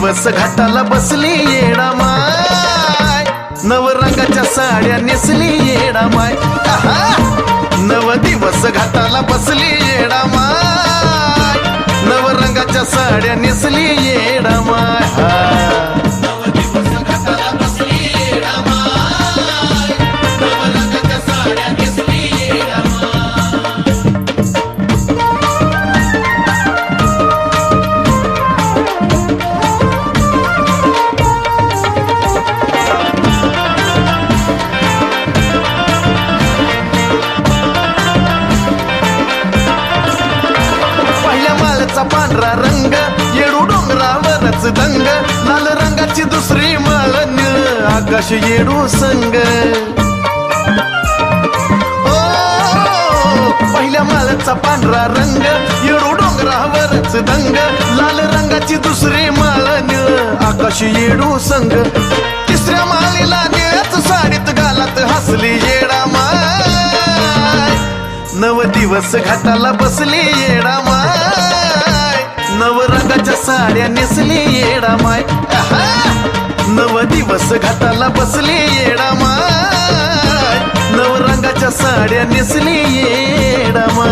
दिवस घाटाला बसली येडा माय, नवरंगाच्या साड्या नेसली येडा माय. नव दिवस घाटाला बसली येडा माय, नवरंगाच्या साड्या नेसली येडा माय. पांढरा रंग येडू डोंगरावरच दंग, लाल रंगाची दुसरी माळ निळ आकाश येडू संग. ओ पहिल्या माळचा पांढरा रंग येडू डोंगरावरच दंग, लाल रंगाची दुसरी माळ निळ आकाश येडू संग. तिसऱ्या माळीला निळ्याच साडीत गालात हसली येडा माय, नव दिवस घाटाला बसली येडा माय, नवरंगाच्या साड्या नेसली येडा माय. नव दिवस घाटाला बसली येडा माय, नवरंगाच्या साड्या नेसली येडा माय.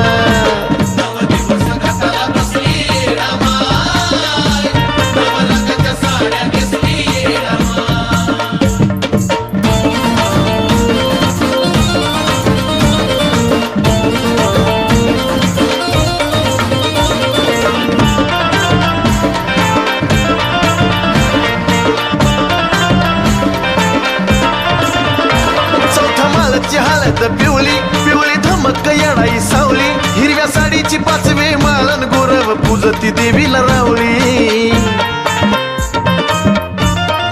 हळद पिवली पिवळी धमक येडाई सावली, हिरव्या साडीची पाचवी माळन गोरव पूजती देवीला रावळी.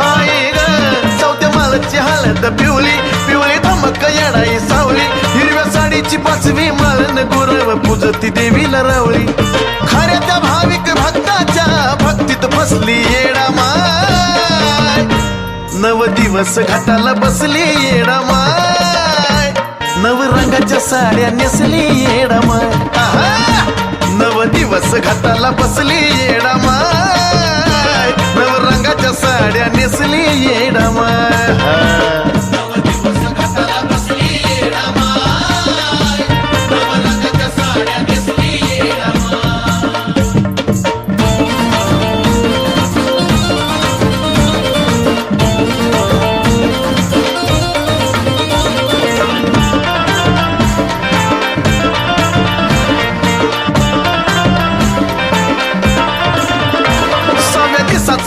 आई ग चौथ्या माळची हळद पिवली पिवळी धमक येडाई सावली, हिरव्या साडीची पाचवी माळन गोरव पूजती देवीला रावळी. खऱ्या त्या भाविक भक्ताच्या भक्तीत फसली येडा माय, नव दिवस घाटाला बसली येडा माय, नवरंगाच्या साड्या नेसली येडा माय. नव दिवस घाटाला बसली येडा माय, नवरंगाच्या साड्या नेसली येडा माय.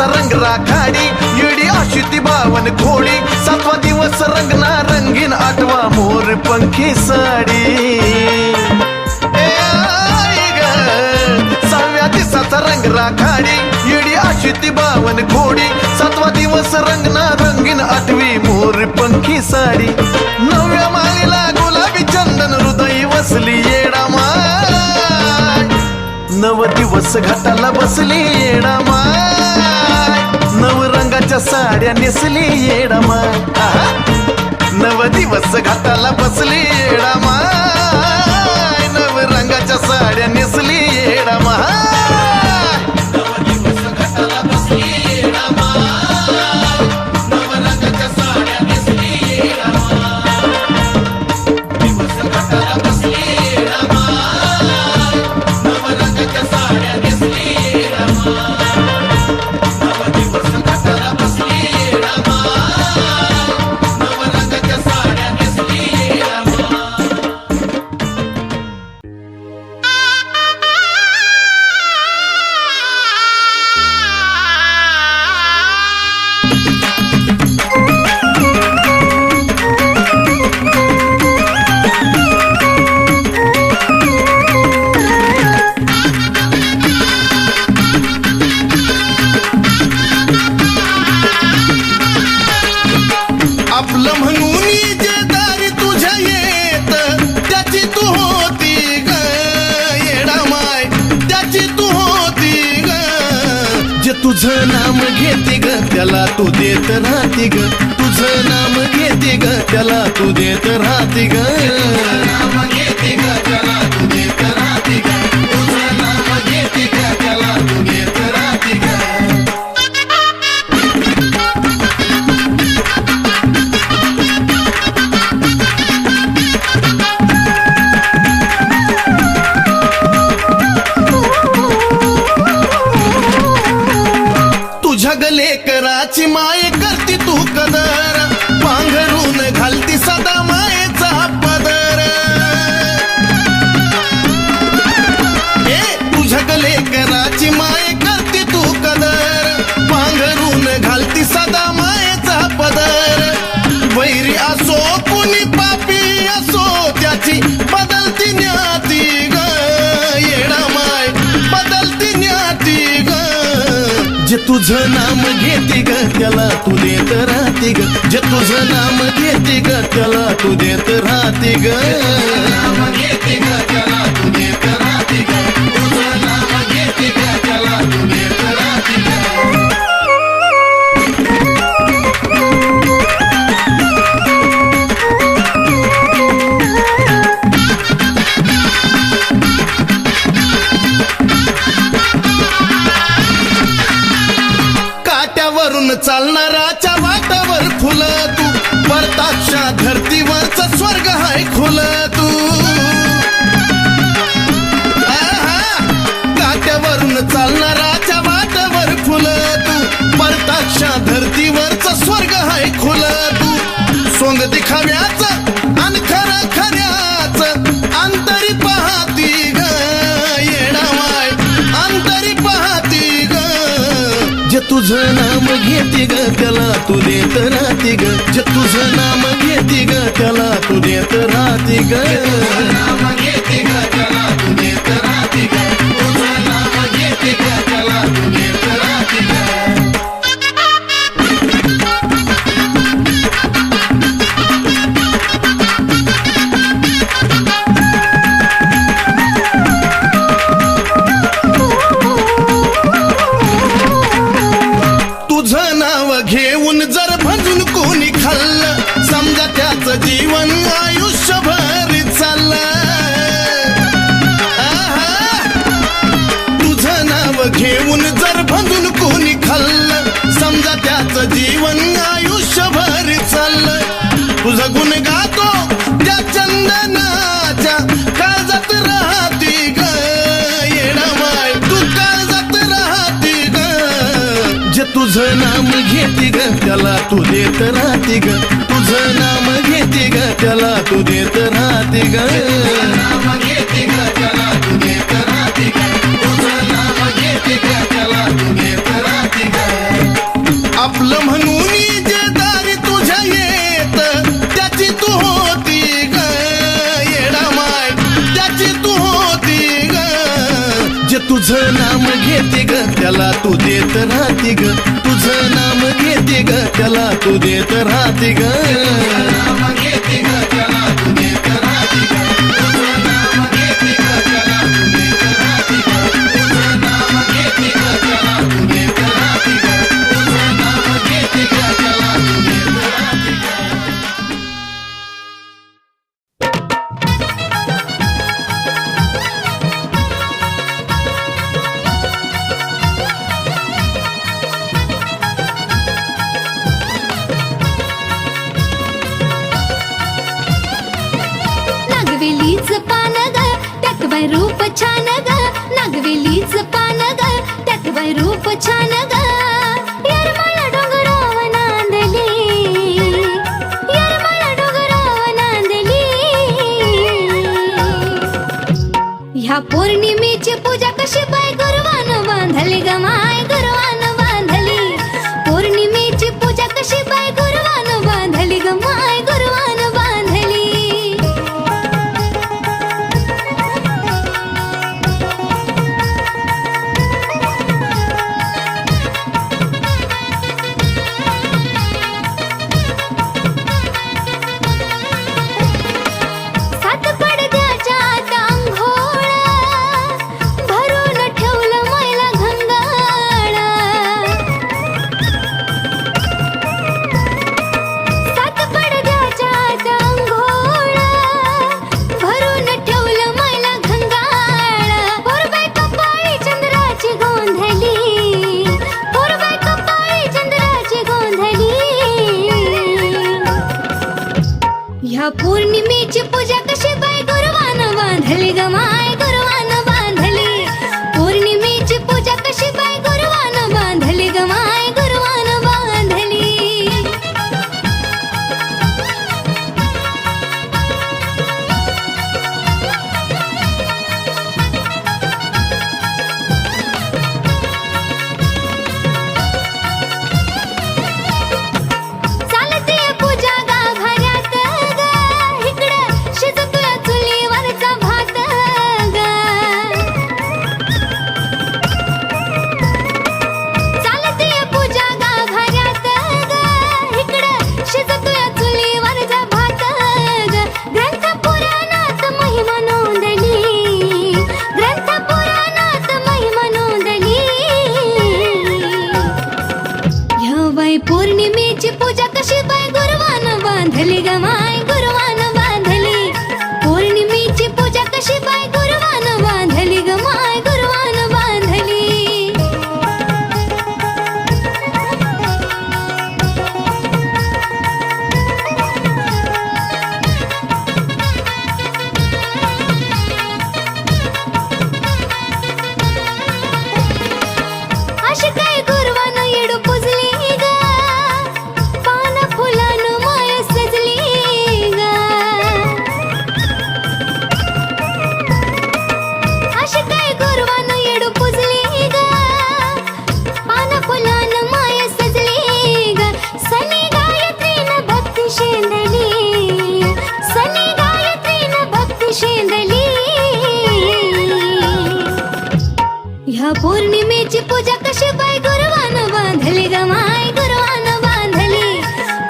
रंग राखाडी येडी आशिती बावन घोडी, सातवा दिवस रंगना रंगीन आठवा मोर पंखी साडी. सहाव्या दिवसाचा रंग राखाडी येडी आशिती बावन घोडी, सातवा दिवस रंगना रंगीन आठवी मोर पंखी साडी. नवव्या माळीला गुलाबी चंदन हृदय वसली येडा माय, नव दिवस घाटाला बसली येडा माय, नवरंगाच्या साड्या नेसली येडा माय. नव दिवस घाटाला बसली येडा माय, नवरंगाच्या साड्या नेसली येडा माय. तुझं नाम घेते ग त्याला तू देत राहते ग, तुझं नाम घेते ग त्याला तू देत राहते ग, नाम घेते ग त्याला तू देत राहते ग, तुझं नाम घेते ग त्याला तू देत राहते ग. लेकराची माय करती तू कदर, पांघरून घालती सदा मायेचा पदर. तुझ्या लेकराची माय करती तू कदर, पांघरून घालती सदा मायेचा पदर. वैरी असो कुणी पापी असो त्याची बदलती न्याती ग, येडा माय बदलती न्याती ग. जे तुझं नाम घेते ग त्याला तू देत राहते ग, जे तुझं नाम घेते ग त्याला तू देत राहते ग. नाम घेते ग त्याला तू देत राहते ग, तुझं नाम घेते ग त्याला तू देत राहते ग. चालणाराच्या वाटावर फुल तू, परताक्षा धरतीवरच स्वर्ग हाय खुल तू. काट्यावरून चालणाराच्या वाटावर फुल तू, परताक्षा धरतीवरच स्वर्ग हाय खुल तू. सोंग दिखाव्याच अन खरं खऱ्याच अंतरी पाहती ग, येडा माय अंतरी पाहती ग. जे तुझं नाम घेते ग त्याला तू देत राहते ग, जे तुझं नाम घेते ग त्याला तू देत राहते ग. नाम घेते ग त्याला तू देत राहते ग, तुझं नाम घेते ग त्याला तू देत राहते ग. तुझं नाव घेऊन जर भजून कोणी खाल्लं, समजा त्याचं जीवन आयुष्यभर चाललं. तुझं नाव घेऊन जर भजून कोणी खाल्लं, समजा त्याचं जीवन आयुष्यभर चाललं. तुझं गुण गातो त्या चंदनाच्या काळजात राहती ग, येडा माय तू काळजात राहती ग. जे तुझं नाम घेते ग त्याला तू देत राहते ग, तुझं नाम घेते ग त्याला तू देत राहते ग. नाम घेते ग त्याला तू देत राहते ग, तुझं नाम घेते ग त्याला तू देत राहते ग. आपलं म्हणून जे दारी तुझ्या येत त्याची तू होती ग, येडा माय त्याची तू होती ग. जे तुझं नाम घेते ग त्याला तू देत राहते ग, तुझं नाम घेते ग त्याला तू देत राहते ग. नाम घेते ग त्याला तू देत राहते ग, तुझं नाम घेते ग त्याला तू देत राहते ग, तुझं नाम घेते ग त्याला तू देत राहते ग, तुझं नाम घेते ग त्याला तू देत राहते ग. रूप छान ग, नागवेलीच पान ग, त्यात बाय रूप छान ग. येरमाळा डोंगराव नांदली, येरमाळा डोंगराव नांदली. ह्या पौर्णिमेची पूजा कशी बाय गुरवान बांधली ग माय, गुरवान बांधली. पौर्णिमेची पूजा कशी बाय गुरवान बांधली ग माय, गुरवान बांधली. भरून ठेवलं मैला घंगाळ, ह्या पौर्णिमेची पूजा कशी बाय गुरुवानं बांधली ग माय गुरुवानं बांधली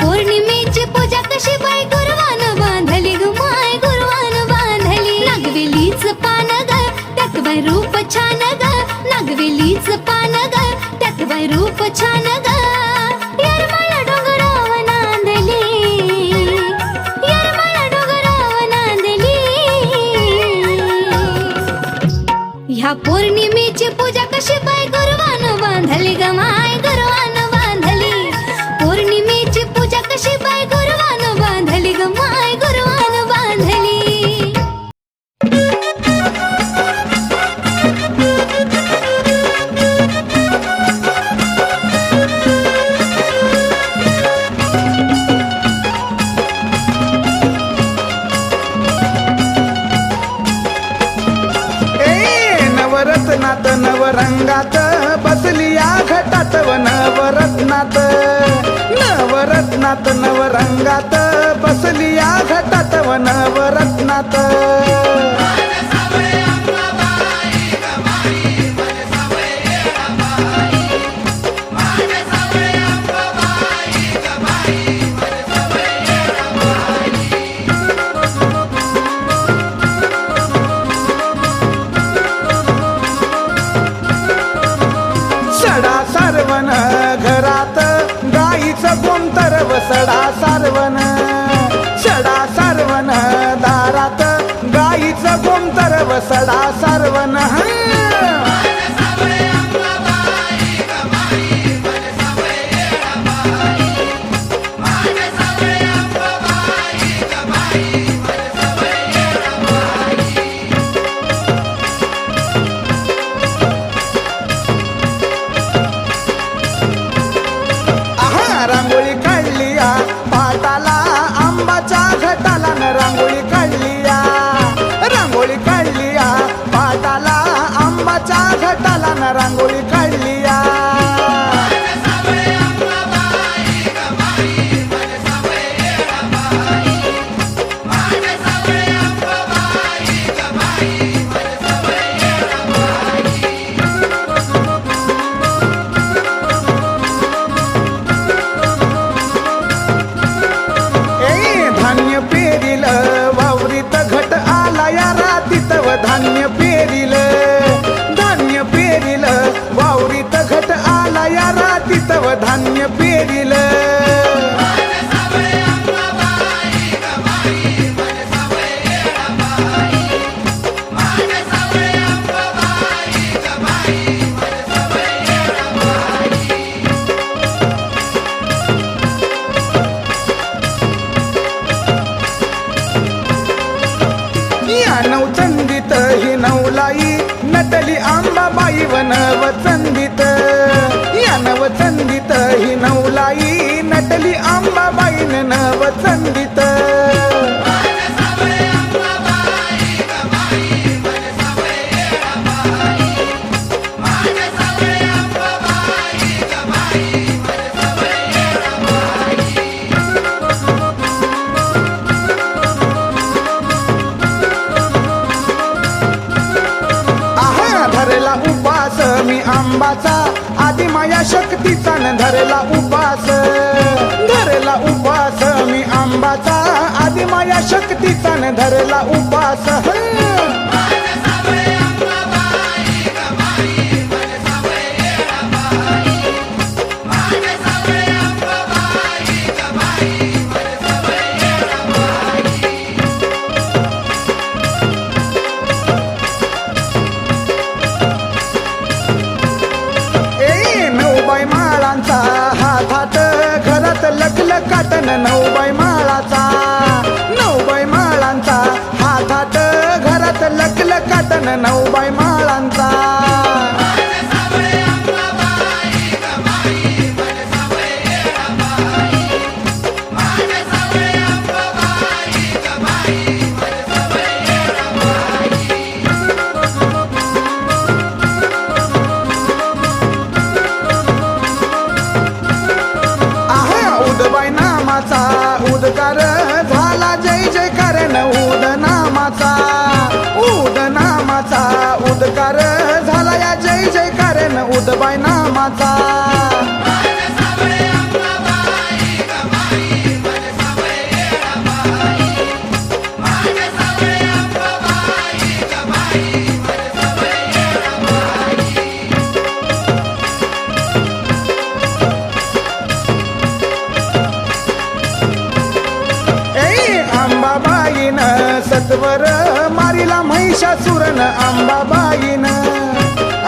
पौर्णिमेची पूजा कशी बाय गुरुवानं बांधली ग माय गुरुवानं बांधली नागवेलीच पान ग त्यात बाय रूप छान ग नागवेलीच पान ग त्यात बाय रूप छान ग येरमाळा डोंगराव नांदली येरमाळा डोंगराव नांदली ह्या पौर्णिमेची पूजा कशी बाय गुरुवानं बांधली ग माय गुरुवानं बांधली पौर्णिमेची पूजा कशी बाय गुरुवानं बांधली ग माय गुरुवानं बांधली नवरत्नात नवरंगात बसली या घटात व नवरत्नात नवरत्नात नवरंगात बसली या घटात व नवरत्नात सडा सारवण घरात गाईचं गोमतर व सडा सारवण सडा सारवण दारात गाईचं गोमतर व सडा सारवण रांगोळी काढली या पाटाला आंबाच्या घटाला न रांगोळी काढली या रांगोळी काढली या पाटाला आंबाच्या घटाला न रांगोळी काढली या धान्य पेरिल वावरीत घट आला या रातीत व धान्य पेरिल धान्य पेरिल वावरीत घट आला या रातीत व धान्य पेरिल या नवचंदीत ही नवलाई नटली आंबाबाई व नवचंदीत या नवचंदीत ही नवलाई नटली आंबाबाई न नवचंदीत धरला उपास मी आंबाचा आदि माया शक्तीचा न धरला उपास धरला उपास मी आंबाचा आदि माया शक्तीचा न धरला उपास माळांचा हातात घरात लखलखाटन नऊबाई माळाचा नऊबाई माळांचा हातात घरात लखलखाटन नऊबाई माळांचा उदकार झाला जय जयकार न उद नामाचा उदकार झाला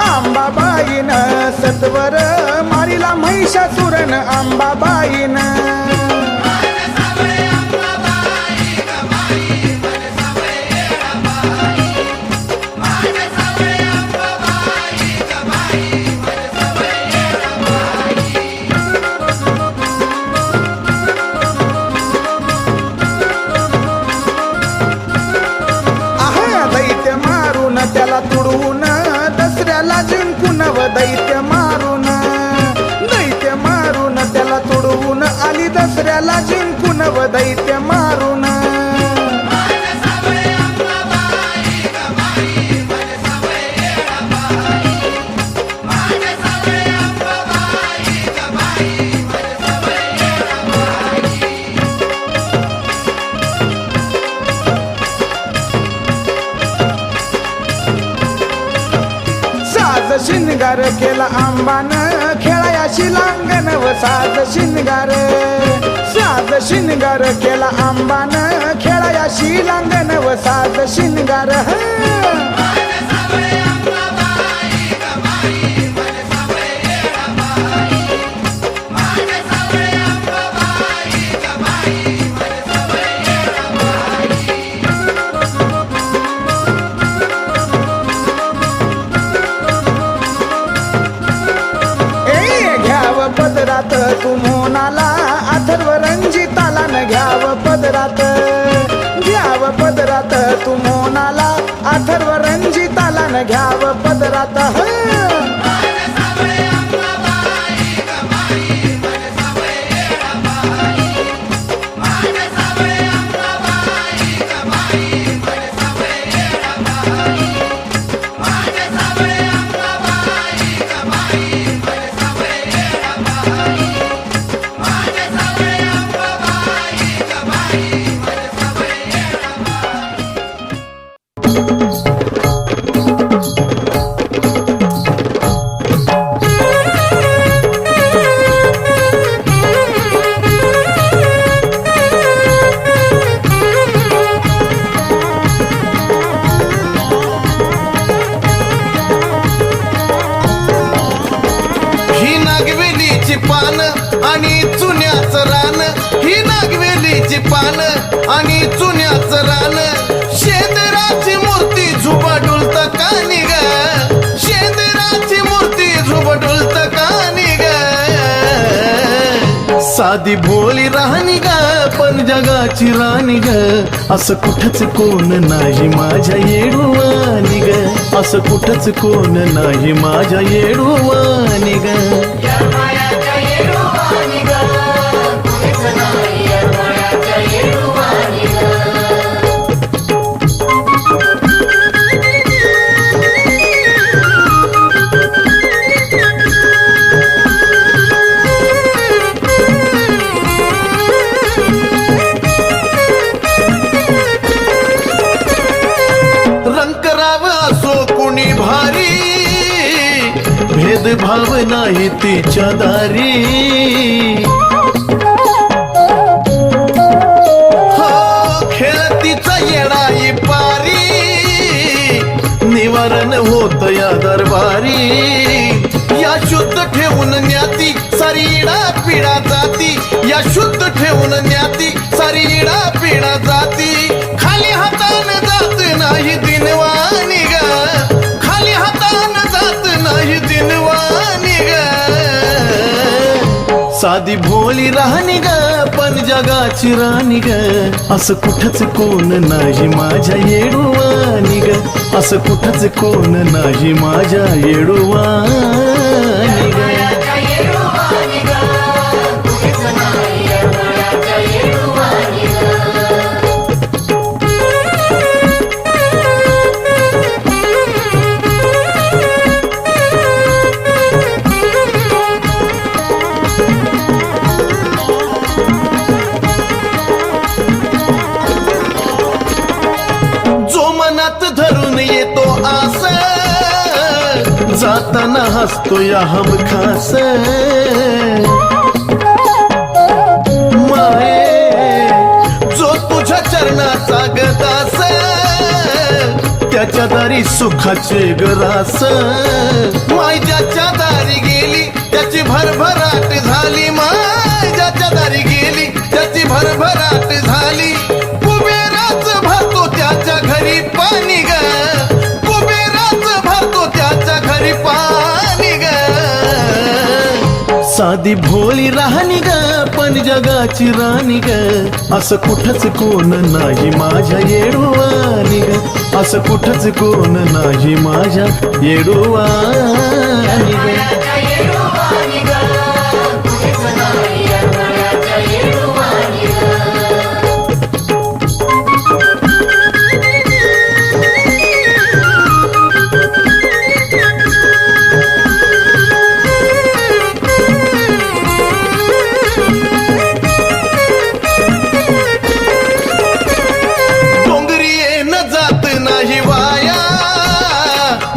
आंबाबाईन सत्वर मारिला महिषासुरन आंबाबाईन त्याला तुडवून दसऱ्याला जिंकून व दैत्य मारून त्याला तुडवून आली दसऱ्याला जिंकून व दैत्य मारून शिंगार केला आंबान खेळायाशी लांगण व साज शिंगार केला आंबान खेळायाशी लांगण व साज शिंगार पदरात तू मोनाला अथर्व रंजिताला न घ्याव पदरात तू मोनाला अथर्व रंजिताला न घ्याव पदरात पान आणि चुन्याचं रान ही नागवेलीची पान आणि चुन्याचं रान शेंदराची मूर्ती झुबडुलत कानी ग शेंदराची मूर्ती झुबडुलत कानी ग साधी भोळी राहणी ग पण जगाची राणी ग असं कुठंच कोण नाही माझ्या येडूवानी ग असं कुठंच कोण नाही माझ्या येडूवानी ग भेदभाव नाही तिच्या दारी हो खेळतीचा येडाई पारी निवारण होत या दरबारी या शुद्ध ठेवून न्याती सारी इडा पिढा जाती या शुद्ध ठेवून न्याती सारी इडा पिढा जाती खाली हातान जात नाही दिनवानी ग खाली हातान जात नाही दिनवानी ग साधी भोळी राहणी ग पण जगाची राणी ग असं कुठंच कोण नाही माझ्या येडूवानी ग असं कुठंच कोण नाही माझ्या येडूवानी ग धरून येतो आस जाताना हसतो या हमखास माये जो तुझ्या चरणाचा गदास त्या ज्याच्या दारी सुखाचे गरास माय ज्याच्या दारी गेली त्याची भरभराट झाली माय ज्याच्या दारी गेली त्याची भरभराट झाली कुबेराच भरतो त्याच्या घरी पाणी ग कुबेराच भरतो त्याच्या घरी पाणी ग साधी भोळी राहणी ग पण जगाची राणी ग असं कुठंच कोण नाही माझ्या येडोवानी ग असं कुठंच कोण नाही माझ्या येडोवानी ग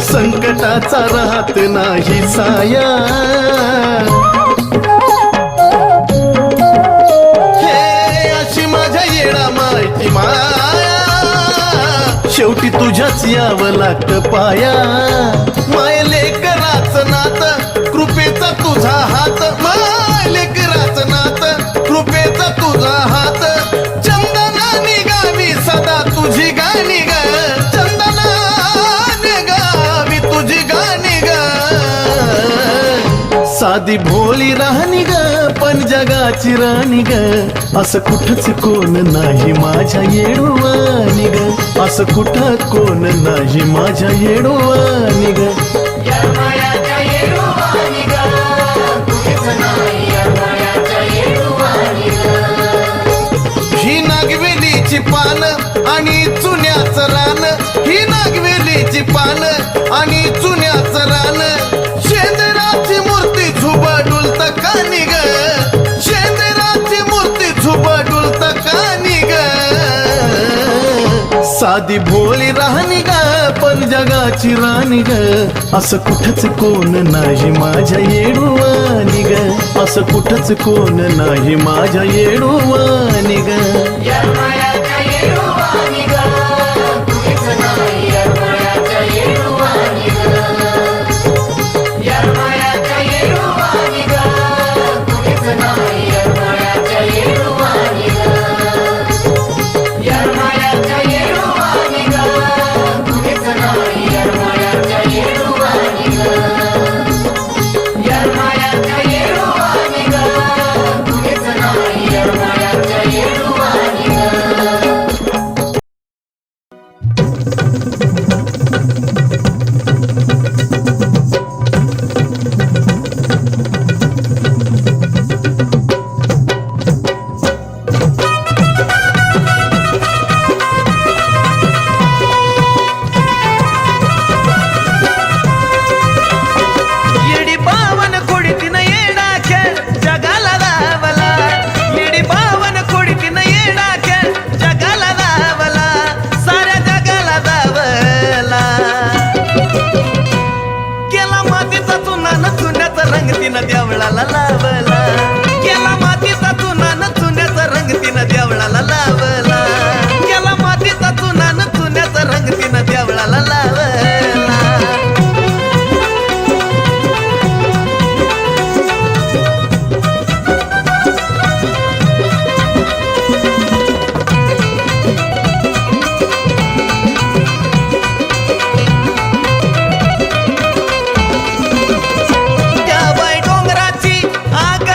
संकटाचा राहत नाही साया हे अशी माझ्या येडा माहिती माया शेवटी तुझ्याच यावं लागतं पाया माय लेकराचं नात कृपेचा तुझा हात माय लेकराचं नात कृपेचा तुझा हात चंदना निगावी सदा तुझी गाणी ग चंदना साधी भोळी राहणी ग पण जगाची राणी ग असं कुठंच कोण नाही माझ्या येडोवानी ग असं कुठं कोण नाही माझ्या येडोवानी ग ही नागवेलीची पान आणि चुन्याचं रान ही नागवेलीची पान आणि चुन्याचं रान शेंदराची मूर्ती झुबडुलत कानी ग शेंदराची मूर्ती झुबडुलत कानी ग साधी भोळी राहणी ग पण जगाची राणी ग असं कुठंच कोण नाही माझ्या येडोवानी ग असं कुठंच कोण नाही माझ्या येडोवानी ग देवळाला लावला गेला मातीचा चुना न चुन्याचा रंग तिनं देवळाला लावला गेला मातीचा चुना न चुन्याचा रंग तिनं देवळाला लावला आग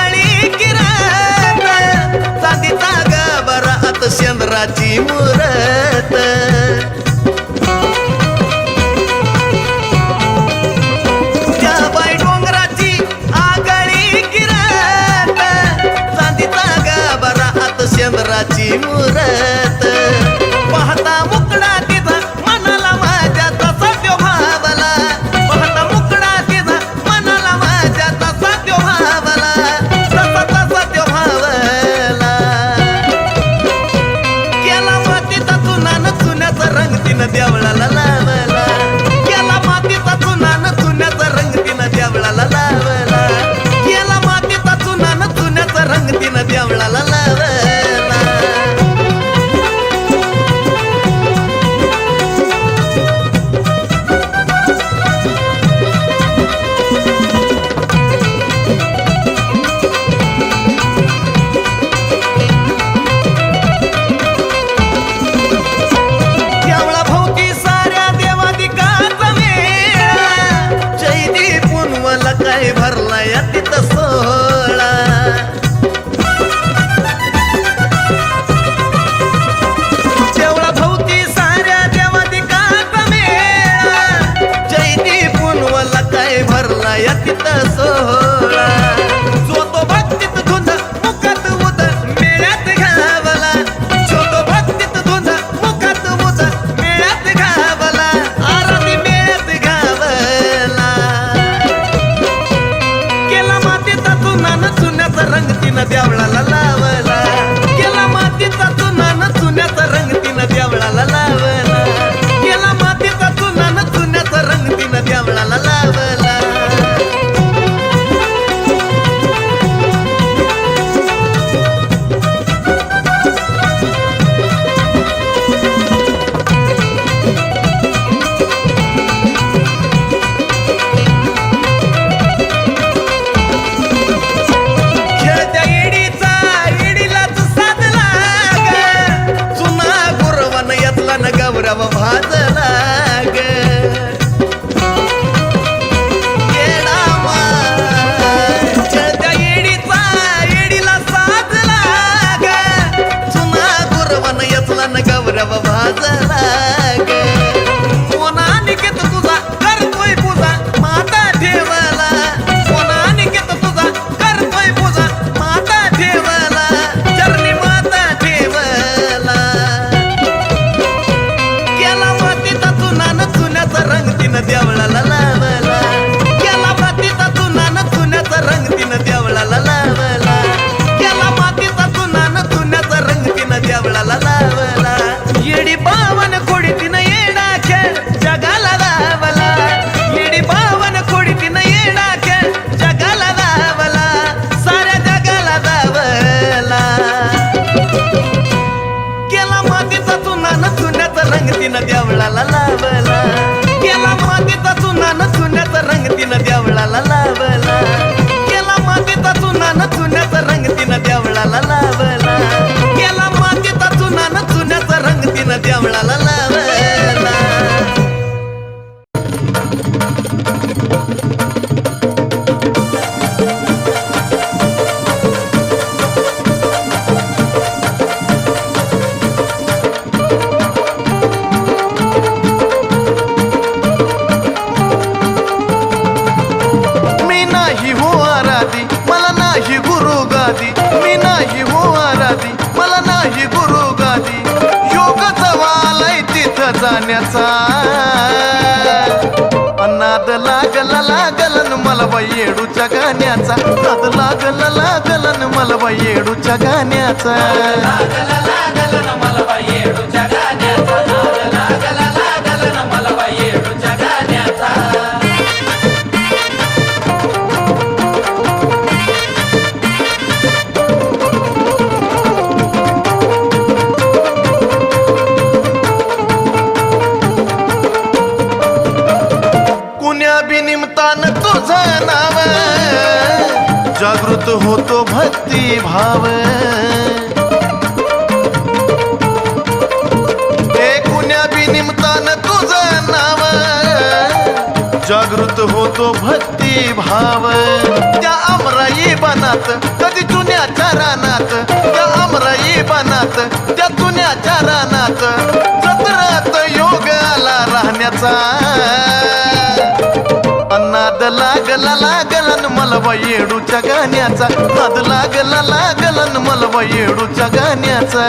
देवळाला लावला गेला मातीचा चुना न चुन्याचा रंग तिनं देवळाला लावला गेला मातीचा चुना न चुन्याचा रंग तिनं देवळाला लावला येडी बावन खोडी तिनं येडा खेळ जगाला लावला येडी बावन खोडी तिनं येडा खेळ जगाला लावला साऱ्या जगाला लावला गेला मातीचा चुना न चुन्याचा रंग तिनं देवळाला लावला गेला मातीचा चुना न चुन्याचा रंग तिनं देवळाला लावला गेला मातीचा चुना न चुन्याचा रंग तिनं देवळाला लावला गेला मातीचा चुना न चुन्याचा रंग तिनं देवळाला लावला मी नाही हो आराधी मला नाही गुरु गादी मी नाही हो आराधी मला नाही गुरु गादी योग जवालाय तिथं जाण्याचा नाद लागला लागलन मला बाई येडूच्या गाण्याचा नाद लागला लागलन मला बाई येडूच्या गाण्याचा कुण्या बिनिमतान तुझं नाव जागृत होतो भक्ती भाव हे कुण्या बिनिमतान तुझं नाव जागृत होतो भक्ती भाव त्या अमराई बनात कधी चुन्याच्या रानात त्या अमराई बनात त्या चुन्याच्या रानात जत्रात योग आला राहण्याचा नाद लागला लागलन मला बाई येडूच्या गाण्याचा नाद लागला लागलन मला बाई येडूच्या गाण्याचा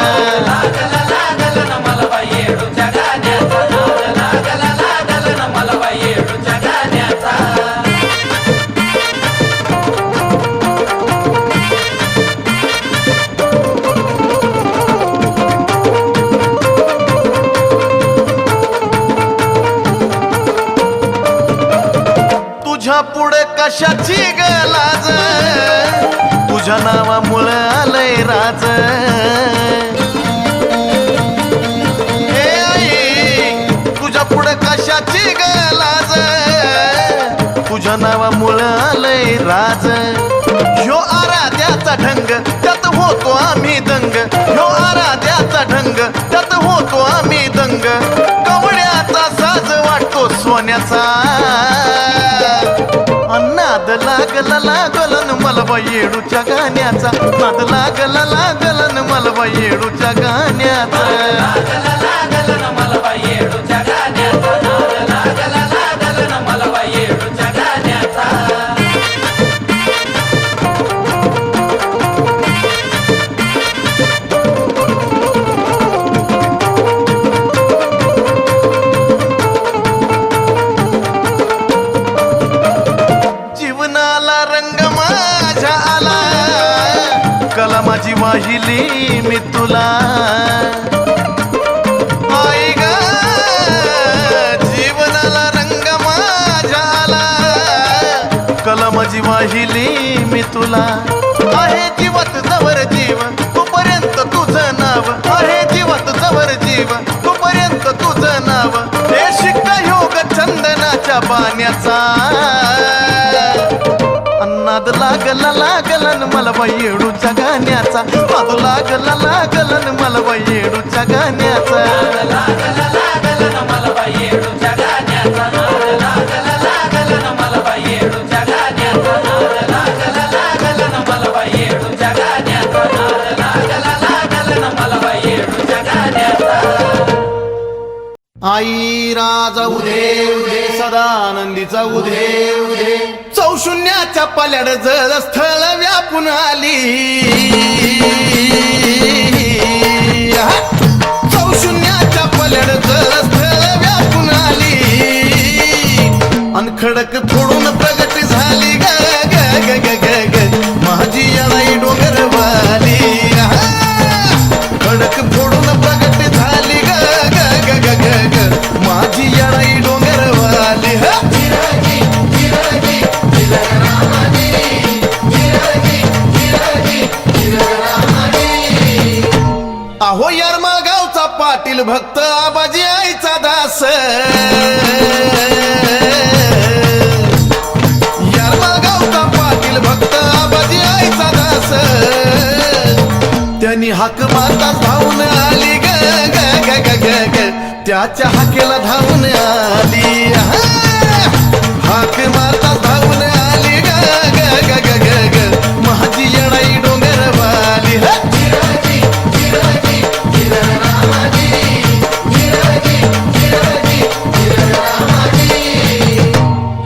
तुझ्या पुढे कशाची गलाज तुझ्या नावामुळे आलंय राज हे आई तुझ्या पुढे कशाची गलाज तुझ्या नावामुळे आलंय राज ह्यो आराध्याचा ढंग त्यात होतो आम्ही दंग ह्यो आराध्याचा ढंग त्यात होतो आम्ही दंग कवड्याचा साज वाटतो सोन्याचा नाद लागला लागलन मला बाई येडूच्या गाण्याचा नाद लागला लागलन मला बाई येडूच्या गाण्याचा जीवनाला रंग माझ्या आला कला माझी वाहिली मी तुला आई ग जीवनाला रंग माझ्या आला कला माझी वाहिली मी तुला आहे जीवात जवर जीव तोपर्यंत तुझं नाव आहे जीवात जवर जीव तोपर्यंत तुझं नाव हे शिक्क योग चंदनाच्या पाण्याचा नाद लागला लागलन मला बाई येडूच्या गाण्याचा नाद लागला लागलन मला बाई येडूच्या गाण्याचा आई राजा उदे उदे सदानंदीचा उदे उदे चौशून्याच्या पल्याड जळ स्थळ व्यापून आली चौशून्याच्या पल्याड जळ स्थळ व्यापून आली अन खडक फोडून प्रगट झाली ग ग ग ग ग ग माझी येळाई डोंगरवाली खडक फोडून प्रगट झाली ग ग ग ग ग ग माझी येळाई डोंगरवाली अहो यारमा गावचा पाटील भक्त आबाजी आईचा दास यारमा गावचा पाटील भक्त आबाजी आईचा दास त्यांनी हाक मारताच धावून आली ग ग ग ग ग ग त्याच्या हाकेला धावून आली हाक मारताच धावून आली ग ग ग ग ग ग माझी येळाई डोंगरवाली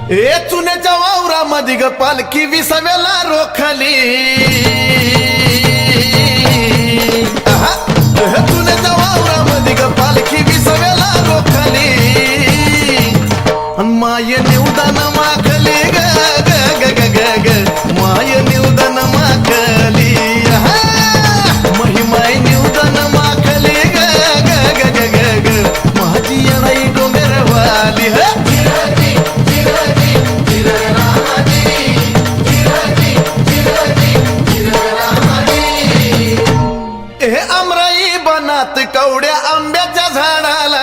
ए चुन्याच्या वावरामध्ये ग पालखी विसाव्याला रोखली चुन्याच्या वावरामध्ये ग पालखी विसाव्याला रोखली माय निवदान माखली ग ग ग ग ग ग माय निवदान माखली महिमाय निवदान माखली ग ग ग ग ग ग माझी येळाई डोंगरवाली हे आमराई बनात कवड्या आंब्याच्या झाडाला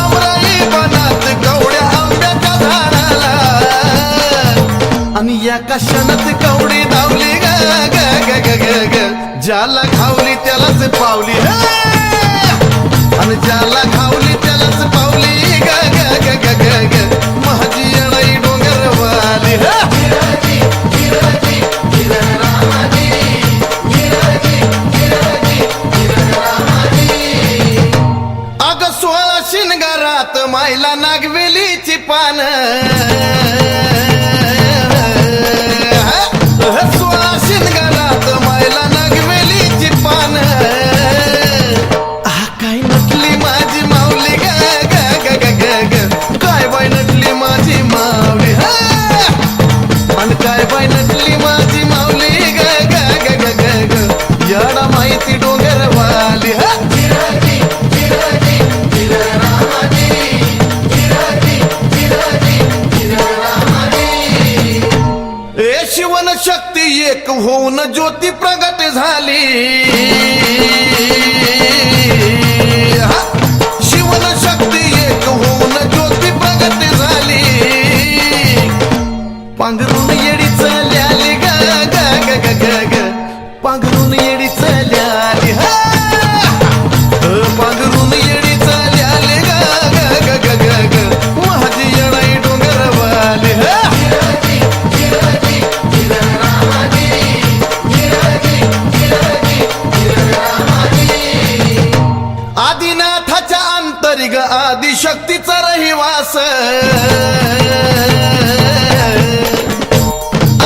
आमराई बनात कवड्या आंब्याच्या झाडाला आणि या कशानत कवडी धावली ग ग ग ग ग ग ज्याला खावली त्यालाच पावली आणि ज्याला खावली त्यालाच पावली ग ग ग ग ग ग माझी येळाई डोंगरवाली अग 16 शिनगारात मायला नागवेलीची पान 16 शिनगारात मायला नागवेलीची पान काय नटली माझी माऊली ग ग ग ग ग ग काय बाय नटली माझी माऊली आणि काय बाय नटली माझी माऊली ग ग ग ग ग ग याडा माहिती डोंगरवाली ए शिवन शक्ती एक होऊन ज्योती प्रगट झाली शिवन शक्ती एक होऊन ज्योती प्रगट झाली पांघरून येडी चल्याली ग ग ग ग ग ग पांघरून येडी चल्याली पांघरून येडी चल्याली ग ग ग ग ग ग माझी येळाई डोंगरवाली आदिनाथाच्या अंतरिग आदिशक्तीचा रहिवास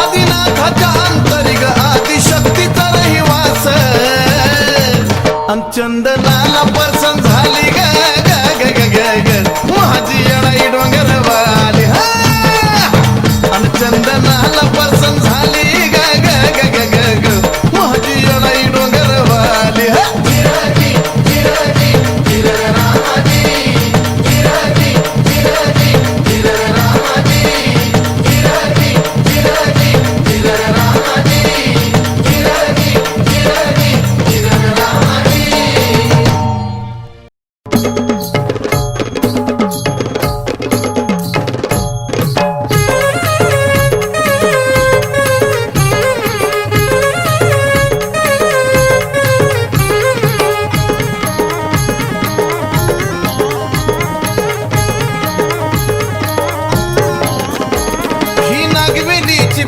आदिनाथाच्या अंतरिग आदिशक्तीचा रहिवास चंदनाला परसन झाली ग ग ग ग ग ग माझी येळाई डोंगरवाली आणि चंदनाला परसन झाली ग ग ग ग ग ग माझी येळाई डोंगरवाली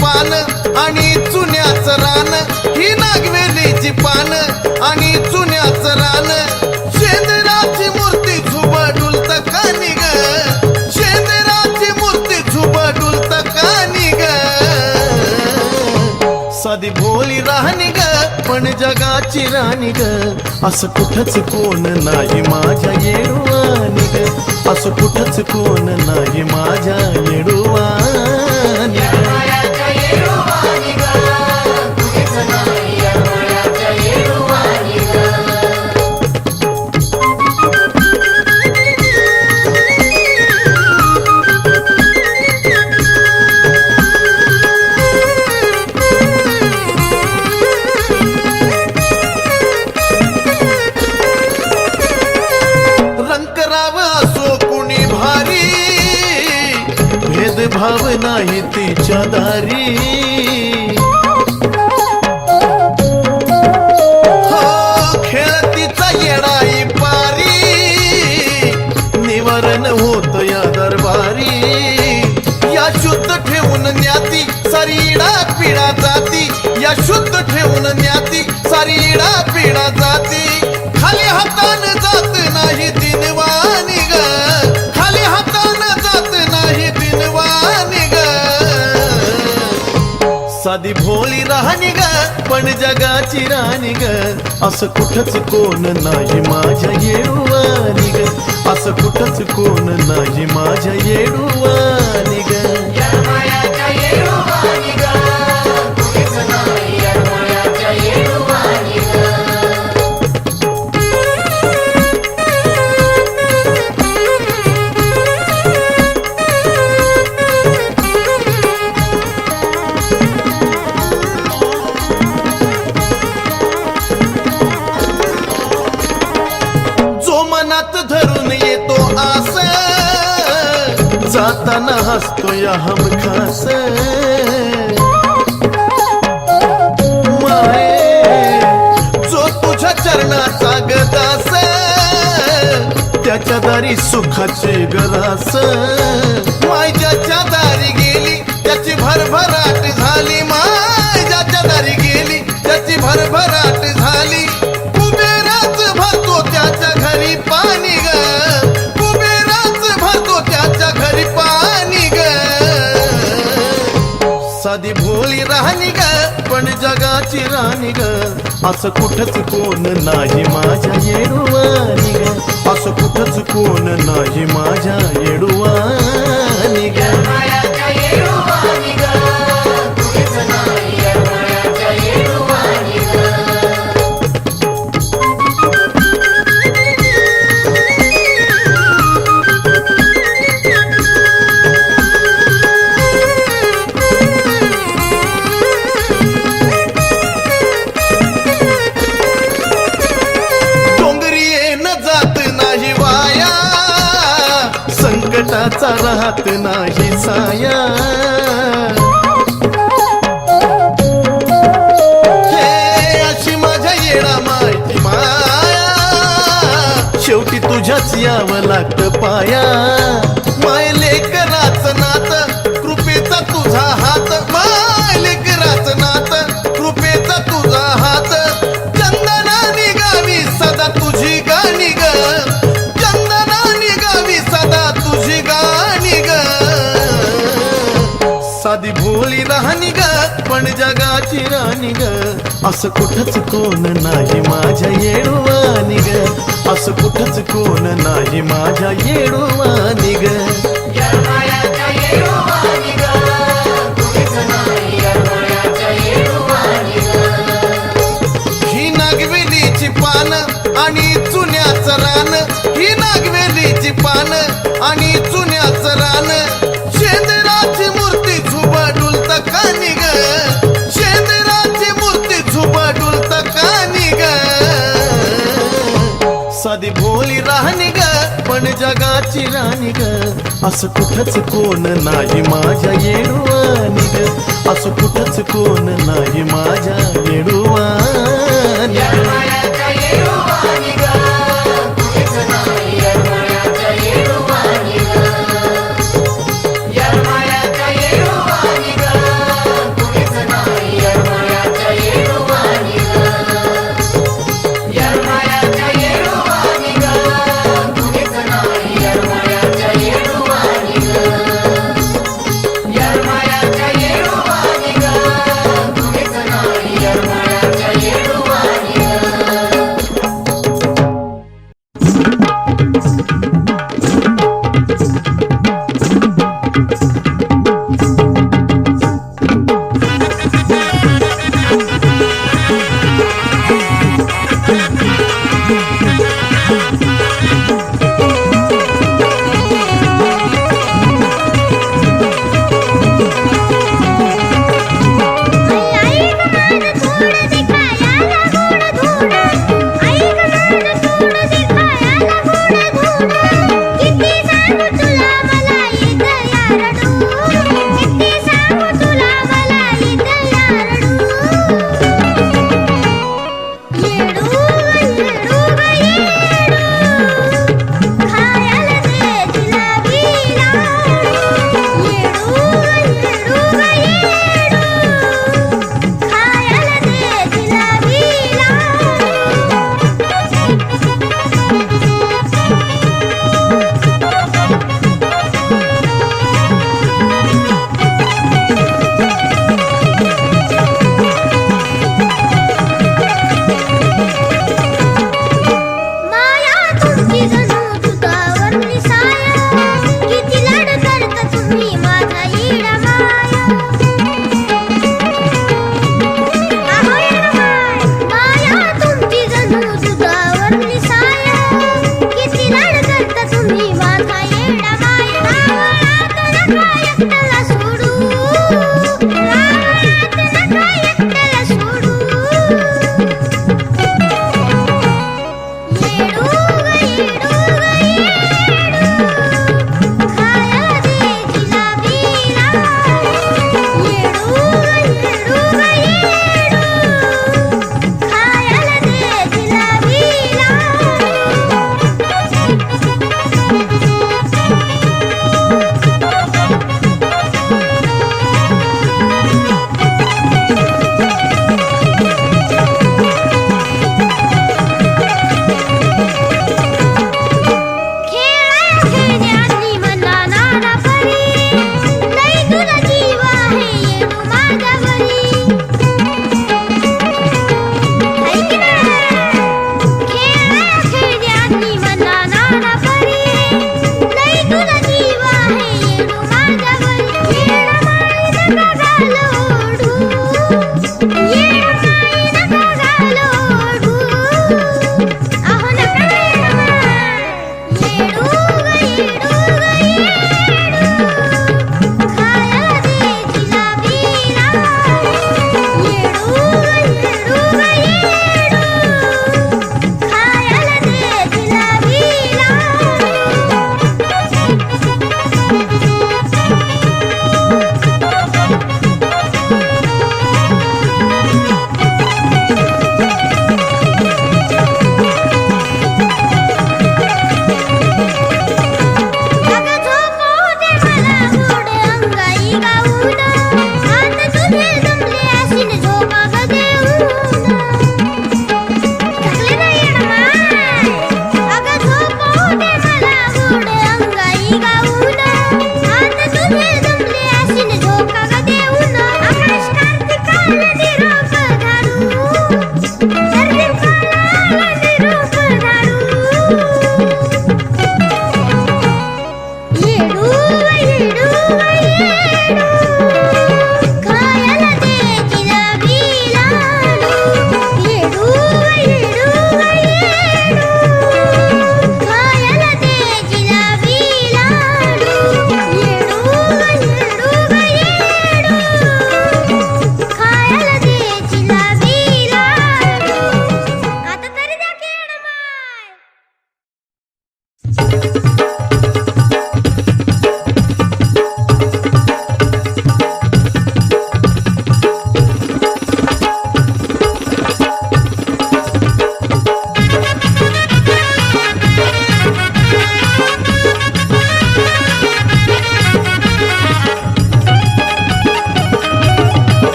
पान आणि चुन्याचं रान ही नागवेलीची पान आणि चुन्याचं रान शेंदराची मूर्ती झुबडुल तकानी ग शेंदराची मूर्ती झुबडुल तकानी ग साधी भोली राहणी ग पण जगाची राणी ग असं कुठंच कोण नाही माझ्या येळूवर कोण नाही माझ्या येडूवानी ग. रंकराव असो कुणी भारी, भेदभाव नाही तिच्या दारी. हो खेळतीचा येडाई पारी, निवारण होत या दरबारी. या शुद्ध ठेवून न्याती सारी इडा पिढा जाती, या शुद्ध ठेवून न्याती सारी इडा पिढा जाती. खाली हातान जात नाही दिनवानी ग, खाली हातान जात नाही दिनवानी ग. साधी भोळी राहणी ग पण जगाची राणी ग. असं कुठंच कोण नाही माझ्या येडूवानी ग, असं कुठंच कोण नाही माझ्या येडूवानी ग. मनात धरून येतो आस, जाताना हसतो या हमखास. माये जो तुझ्या चरणाचा गदास, त्याच्या दारी सुखाचे गरास. माय ज्याच्या दारी गेली त्याची भरभराट झाली, माय ज्याच्या दारी गेली त्याची भरभराट झाली. कुबेराच भरतो त्याच्या घरी पाणी ग, कुबेराच भरतो त्याच्या घरी पाणी ग. साधी भोळी राहणी ग पण जगाची राणी ग. असं कुठंच कोण नाही माझ्या येडूवानी ग, असं कुठंच कोण नाही माझ्या येडूवानी ग. संकटाचा राहत नाही साया. हे अशी माझ्या येडा माहिती माया, शेवटी तुझ्याच यावं लागतं पाया. माय लेकराचं नात कृपेचा तुझा हात, माय लेकराचं नात कृपेचा तुझा हात. चंदनानी गावी सदा तुझी गाणी ग, चंदनानी गावी सदा तुझी गाणी ग. साधी भोळी राहणी ग पण जगाची राणी ग. असं कुठंच कोण नाही माझ्या येडूवानी ग, असं कुठंच कोण नाही माझ्या येडूवानी ग. ही नागवेलीची पान आणि चुन्याचं रान, ही नागवेलीची पान आणि चुन्याचं रान. शेंदराची मूर्ती झुबा डुलत कानी ग, शेंदराची मूर्ती झुबा डुलत कानी ग. साधी भोळी राहणी ग पण जगाची राणी ग. असं कुठंच कोण नाही माझ्या येडूवानी ग, असं कुठंच कोण नाही माझ्या येडूवानी ग.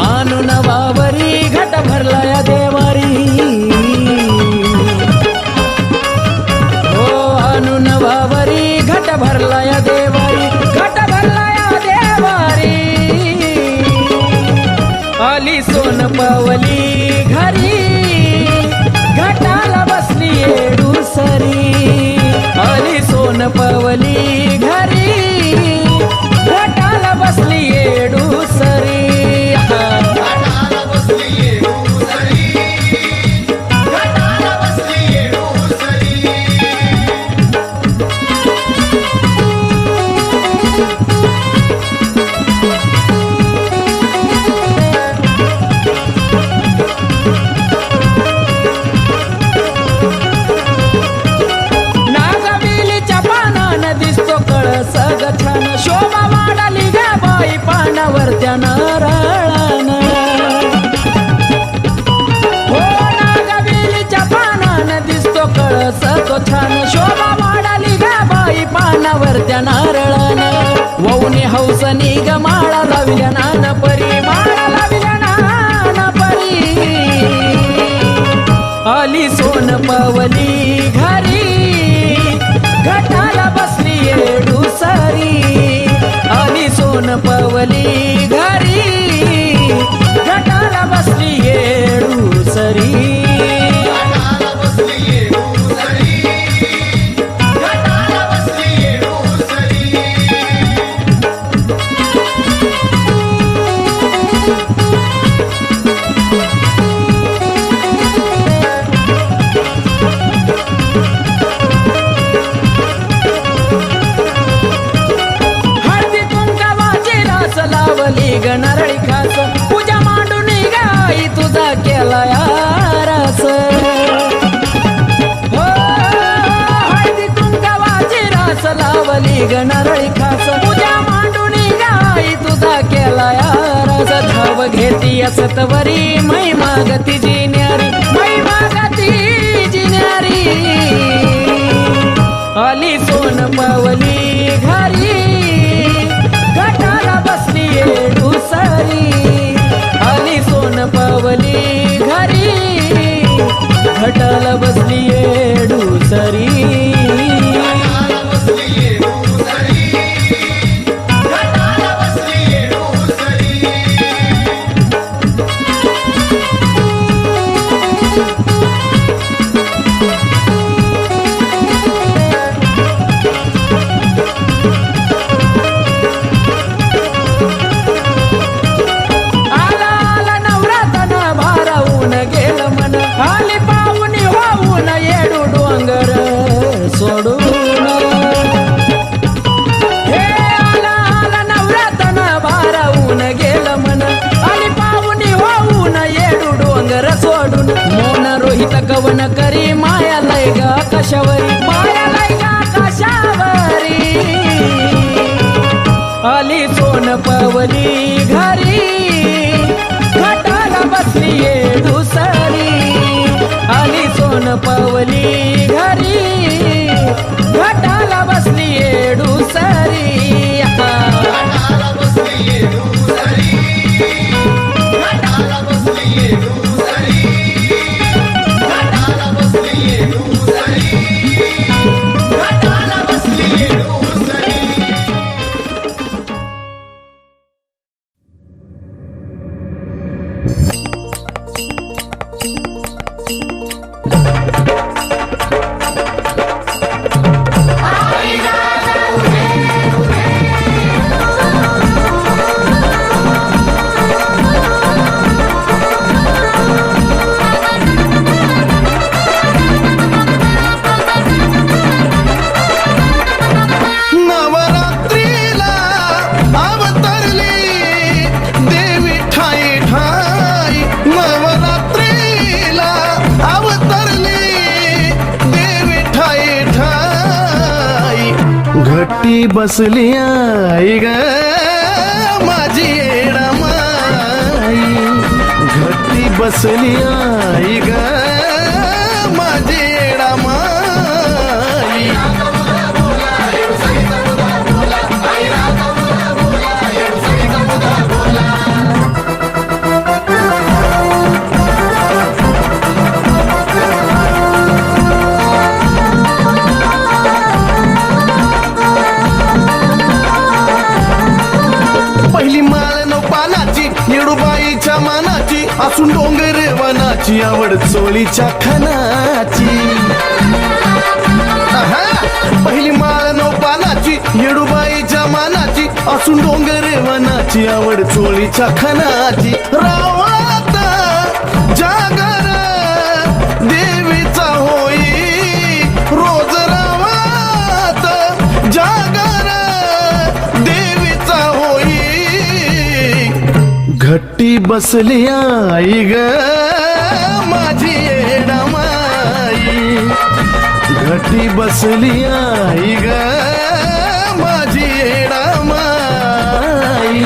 आणून वावरी घट भरलाय देवारी हो आणून वावरी घट भरलाय देवारी घट भरलाय देवारी आली सोन पावली घरी घटाला बसली येडूसरी आली सोन पावली घरी घटाला बसली येडूसरी नागवेलीच्या पानानं दिसतो कळस ग छान शोभा वाढाली ग बाई पानावर त्या नारळानं हो नागवेलीच्या पानानं दिसतो कळस तो छान शोभा वाढाली ग बाई पानावर त्या नारळानं वौनी हौसनी ग माळा लाविल्या नान परी माळा लाविल्या नान परी आली सोन पावली घरी घटाला बसली येडूसरी आली सोन पावली घरी घटाला बसली येडूसरी हळदी कुंकावाची रास लावली ग नारळी खास पूजा मांडून गाई तुझा केला रस हो हळदी कुंकावाची रास लावली ग नारळी खास पूजा मांडून गाई तुझा केला रस धाव घेती असतवरी मै मागती जिन्यारी मै मागती जिन्यारी आली सोन पावली घरी घटाला बसली येडूसरी आली सोन पावली घरी घटाला बसली येडूसरी आला आला नवरातना भारावून गेलं मन आली पाहुणी होऊन येडू डोंगर सोडून हे आला आला नवरातना भारावून गेलं मन आली पाहुणी होऊन येडू डोंगर सोडून मौन रोहित गवन करी माया लय ग कशावरी माया लय ग कशावरी आली सोन पावली घरी घटाला बसली येडूसरी आली सोन पावली घरी घटाला बसली येडूसरी घट्टी बसली आई ग माझी येडा माई घट्टी बसली आई ग माझी येडा माई पहिली माळ नऊ पानाची येडूबाईच्या मानाची असून डोंगर वनाची आवड चोळीच्या खनाची आहा! पहिली माळ नऊ पानाची येडूबाईच्या मानाची असून डोंगर वनाची आवड चोळीच्या खनाची रावात जागर देवीचा होई रोज रावात जागर देवीचा होई घट्टी बसली आई ग माझी येडा माई घट्टी बसली आई ग माझी येडा माई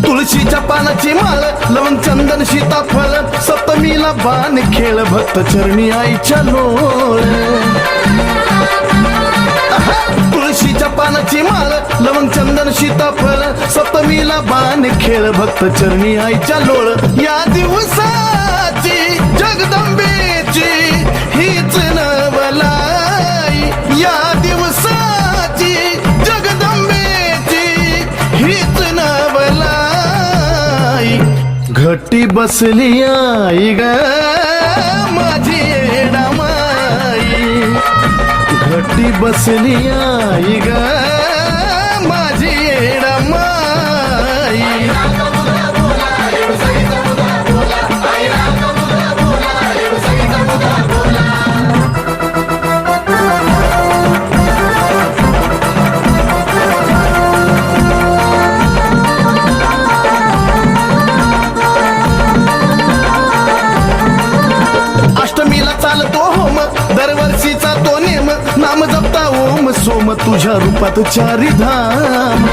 तुळशीच्या पानाची माळ लवंग चंदन सीताफळ सप्तमीला बाण खेळ भक्त चरणी आईच्या लोळ आहा! तुळशीच्या पानाची माळ लवंग चंदन सीताफळ सप्तमीला बाण खेळ भक्त चरणी आईच्या लोळ या दिवसाची जगदंबेची हीच नवलाई या दिवसाची जगदंबेची हीच नवलाई घट्टी बसली आई ग माझी येडा माई घट्टी बसली आई ग माझी येडा माई अष्टमीला चालतो होम दरवर्षीचा तो नेम नाम जपता ओम सोम तुझ्या रूपात चारी धाम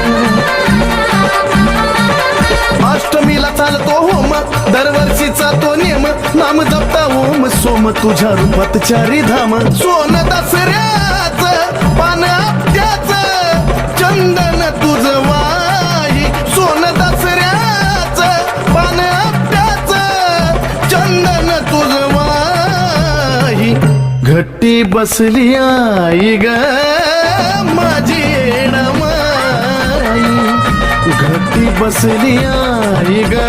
अष्टमीला चालतो होम दरवर्षीचा तो नेम नाम जपता ओम सोम तुझ्या रूपात चारी धाम सोन दसऱ्याच पान आपट्याच चंदन तुझ वाही सोन दसऱ्याच पान आपट्याच चंदन तुझ वाही घट्टी बसली आई ग माझी येडा माई घट्टी बसली आई ग